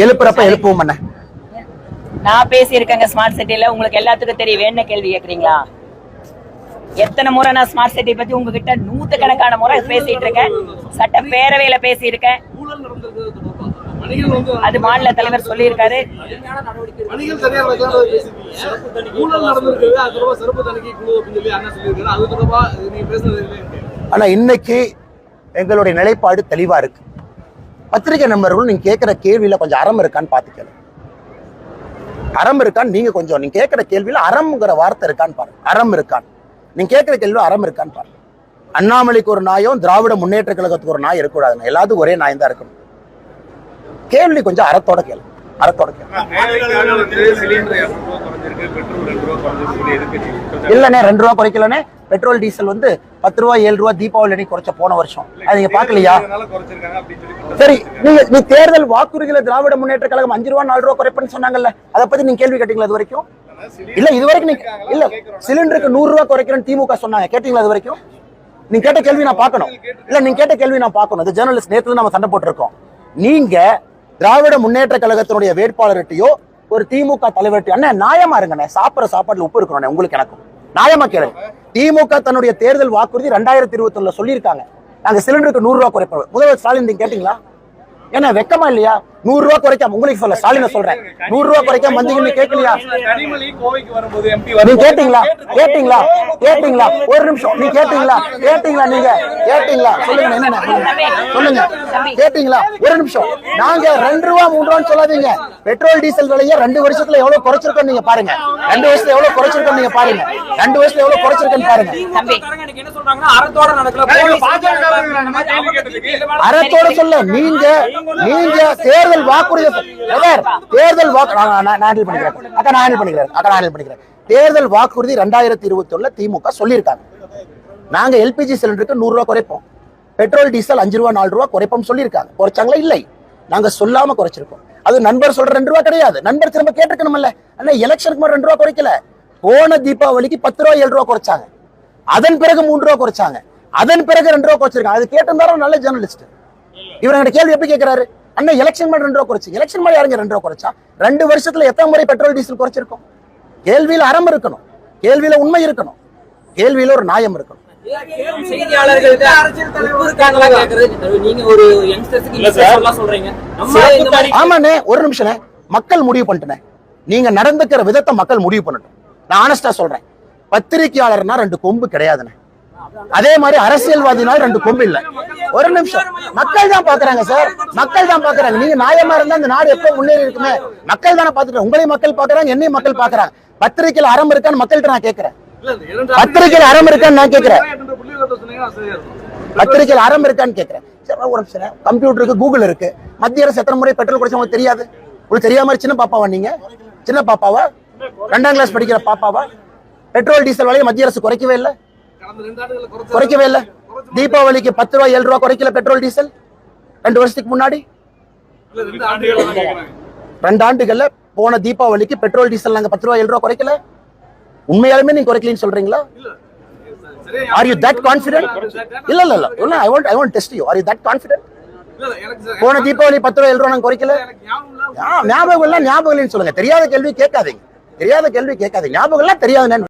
எழுப்புறப்ப எழுப்புவோம் என்ன நான் பேசியிருக்கேங்க ஸ்மார்ட் சிட்டில. உங்களுக்கு எல்லாத்துக்கும் தெரியும். என்ன கேள்வி கேக்குறீங்களா? எத்தனை முறை நான் ஸ்மார்ட் சிட்டி பத்தி உங்ககிட்ட நூத்துக்கணக்கான முறை பேசிட்டு இருக்கேன். சட்ட பேரவையில பேசியிருக்கேன். அது மாநில தலைவர் சொல்லியிருக்காரு. ஆனா இன்னைக்கு எங்களுடைய நிலைப்பாடு தெளிவா இருக்கு. பத்திரிகை நண்பர்கள் நீங்க கேட்கிற கேள்வியில கொஞ்சம் அறம் இருக்கான்னு பாத்துக்கல. அறம் இருக்கான்னு நீங்க கொஞ்சம் நீங்க கேட்கிற கேள்வியில அறம்ங்கிற வார்த்தை இருக்கான்னு பாருங்க. அறம் இருக்கான்னு நீங்க கேட்கிற கேள்வி அறம் இருக்கான்னு பாருங்க. அண்ணாமலைக்கு ஒரு நாயும் திராவிட முன்னேற்ற கழகத்துக்கு ஒரு நாய் இருக்கக்கூடாது. எல்லாத்துக்கும் ஒரே நாய் தான் இருக்கணும். கேள்வி கொஞ்சம் அறத்தோட கேள்வி. இல்லண்ணே 2 ரூபா குறைக்கலனே. பெட்ரோல் டீசல் வந்து 10 ரூபா 7 ரூபா தீபாவளி அன்னைக்கு குறைச்ச போன வருஷம். அது நீங்க பாக்கலையா? சரி, நீ தேர்தல் வாக்குறுதியில திராவிட முன்னேற்ற கழகம் 5 ரூபா 4 ரூபா குறைப்பேன்னு சொன்னாங்கல்ல, அதை பத்தி நீங்க கேள்வி கேட்டீங்களா? அது வரைக்கும் இல்ல. இது வரைக்கும் நீங்க இல்ல சிலிண்டருக்கு 100 ரூபா குறைக்கிறேன்னு திமுக சொன்னாங்க, கேட்டீங்களா? அது வரைக்கும் நீங்க கேட்ட கேள்வி நான் பார்க்கணும். இல்ல நீங்க கேட்ட கேள்வி நான் பார்க்கணும். அது ஜேர்னலிஸ்ட் நேத்துல நம்ம சண்டை போட்டிருக்கோம். நீங்க திராவிட முன்னேற்ற கழகத்தினுடைய வேட்பாளர்கிட்டயோ ஒரு திமுக தலைவர்கிட்ட அண்ணன் நியாயமா இருங்கண்ணே. சாப்பிட்ற சாப்பாட்டுல உப்பு இருக்கணும் உங்களுக்கு எனக்கும் நியாயமா கேளுங்க. திமுக தன்னுடைய தேர்தல் வாக்குறுதி 2021 சொல்லியிருக்காங்க, நாங்க சிலிண்டருக்கு 100 ரூபா குறைப்போம். முதல்வர் ஸ்டாலின் நீங்க கேட்டீங்களா? ஏன்னா வெக்கமா இல்லையா? 100 ரூபா குறைக்காம உங்களுக்கு சொல்ல ஸ்டாலின சொல்றேன். 100 ரூபா குறைக்காம வந்தீங்கன்னு கேட்கலையா? நீங்க கேட்டீங்களா? கேட்டீங்களா? கேட்டீங்களா? ஒரு நிமிஷம். நீங்க கேட்டீங்களா? கேட்டீங்களா? நீங்க கேட்டீங்களா? சொல்லுங்க என்ன சொல்லுங்க. கேட்டீங்களா? ஒரு நிமிஷம். நாங்க 2 ரூபா 3 ரூபான்னு சொல்லாதீங்க. பெட்ரோல் டீசல் விலையை 2 வருஷத்துல எவ்வளவு குறைச்சிருக்கோம் நீங்க பாருங்க. 2 வருஷத்துல எவ்வளவு குறைச்சிருக்கோம் நீங்க பாருங்க. 2 வருஷத்துல எவ்வளவு குறைச்சிருக்கேன்னு பாருங்க. அறத்தோட சொல்ல நீங்க தேர்தல் வாக்குறுதி தேர்தல் தேர்தல் வாக்குறுதி 2021 திமுக சொல்லியிருக்காங்க. நாங்க எல்பிஜி சிலிண்டருக்கு 100 ரூபாய் குறைப்போம், பெட்ரோல் டீசல் 5 ரூபா 4 ரூபா குறைப்போம் சொல்லியிருக்காங்க. குறைச்சாங்களா? இல்லை, நாங்க சொல்லாம குறைச்சிருக்கோம். அது நண்பர் சொல்ற 2 ரூபா கிடையாது. நண்பர் திரும்ப கேட்டுக்கணும்ல. ஆனா எலெக்ஷனுக்கு மட்டும் 2 ரூபா குறைக்கல. போன தீபாவளிக்கு 10 ரூபா 7 ரூபா குறைச்சாங்க. அதன் பிறகு 3 ரூபா குறைச்சாங்க. அதன் பிறகு 2 ரூபா குறைச்சிருக்காங்க. அது கேட்டிருந்தாலும் நல்ல ஜேர்னலிஸ்ட். இவங்க கேள்வி எப்படி கேட்கிறாரு? அண்ணா எலெக்ஷன் மாதிரி 2 ரூபா குறைச்சு. எலெக்ஷன் மாதிரி யாருங்க 2 ரூபா குறைச்சா? 2 வருஷத்துல எத்தனை முறை பெட்ரோல் டீசல் குறைச்சிருக்கோம்? கேள்வியில அறம் இருக்கணும், கேள்வியில உண்மை இருக்கணும், கேள்வியில ஒரு நியாயம் இருக்கணும். ஆமாண்ணே, ஒரு நிமிஷம். மக்கள் முடிவு பண்ணிட்டேன். நீங்க நடந்துக்கிற விதத்தை மக்கள் முடிவு பண்ணட்டும். நான் ஆனஸ்டா சொல்றேன். பத்திரிகையாளர்னா 2 கொம்பு கிடையாதுண்ணே. அதே மாதிரி அரசியல்வாதினால 2 கொம்பு இல்ல. ஒரு நிமிஷம். மக்கள் தான் பாக்குறாங்க சார், மக்கள் தான் பாக்குறாங்க. நீங்க நியாயமா இருந்தா இந்த நாடு எப்ப முன்னேறி இருக்குமே. மக்கள் தானே பாத்துட்டு, உங்களையும் மக்கள் பாக்குறாங்க, என்னையும் மக்கள் பாக்குறாங்க. பத்திரிகையில் அறம் இருக்கான்னு மக்கள்கிட்ட நான் கேட்கிறேன். பத்திரிகையில் அறம் இருக்கான்னு நான் கேட்கிறேன். பத்திரிகையில் அறம் இருக்கான்னு கேட்கிறேன். ஒரு நிமிஷம். கம்ப்யூட்டருக்கு கூகுள் இருக்கு. மத்திய அரசு எத்தனை முறை பெட்ரோல் குறைச்சா உங்களுக்கு தெரியாது? உங்களுக்கு தெரியாம சின்ன பாப்பாவா நீங்க? சின்ன பாப்பாவா? 2ஆம் கிளாஸ் படிக்கிற பாப்பாவா? பெட்ரோல் டீசல் விலையை மத்திய அரசு குறைக்கவே இல்லை, குறைக்கவே இல்லை. தீபாவளிக்கு 10 ரூபா 7 ரூபா குறைக்கல பெட்ரோல் டீசல் 2 வருஷத்துக்கு முன்னாடி. 2 ஆண்டுகள்ல போன தீபாவளிக்கு பெட்ரோல் டீசல் நாங்க 10 ரூபா 7 ரூபா குறைக்கல. உண்மையாலுமே நீங்க குறைக்கலன்னு சொல்றீங்களா? Are you that confident? இல்ல. I want test you. Are you that confident? போன தீபாவளி 10 ரூபா 7 ரூபா நாங்க குறைக்கல. ஞாபகம் இல்ல, ஞாபகம் இல்லைன்னு சொல்லுங்க. தெரியாத கேள்வி கேட்காதீங்க. தெரியாத கேள்வி கேட்காதீங்க. ஞாபகம் எல்லாம் தெரியாதுன்னு